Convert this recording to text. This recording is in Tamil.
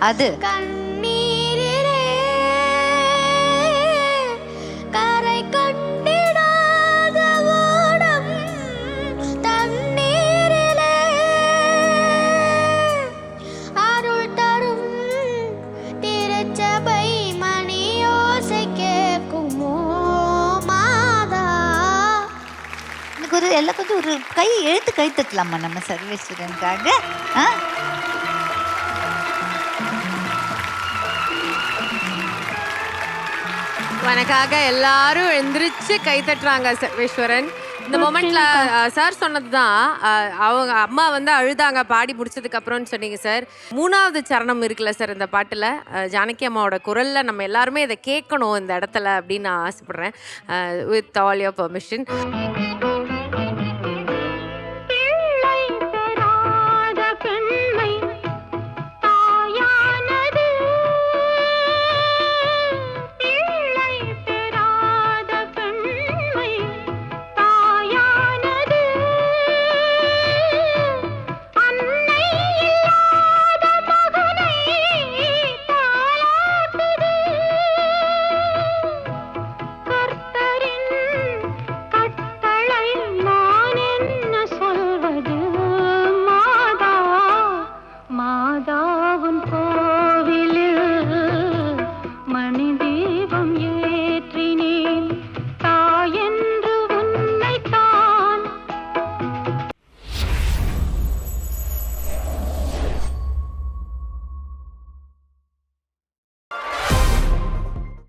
அது கண்ணீரிலே கரை கட்டிடாத ஓடம் தண்ணீரிலே அருள் தரும் திருச்சபை மணியோசை கேட்குமோ மாதா. எனக்கு ஒரு எல்லாம் கொஞ்சம் ஒரு எழுத்து கை தட்டலாமா நம்ம சர்வேஸ்வரனுக்காக? உனக்காக எல்லாரும் எந்திரிச்சு கை தட்டுறாங்க சர்வேஸ்வரன். இந்த மொமெண்ட்ல சார் சொன்னதுதான், அவங்க அம்மா வந்து அழுதாங்க பாடி முடிச்சதுக்கு அப்புறம்னு சொன்னீங்க சார். 3வது சரணம் இருக்குல்ல சார் இந்த பாட்டுல, ஜானகி அம்மாவோட குரல்ல நம்ம எல்லாருமே இதை கேட்கணும் இந்த இடத்துல அப்படின்னு நான் ஆசைப்படுறேன். With all your permission.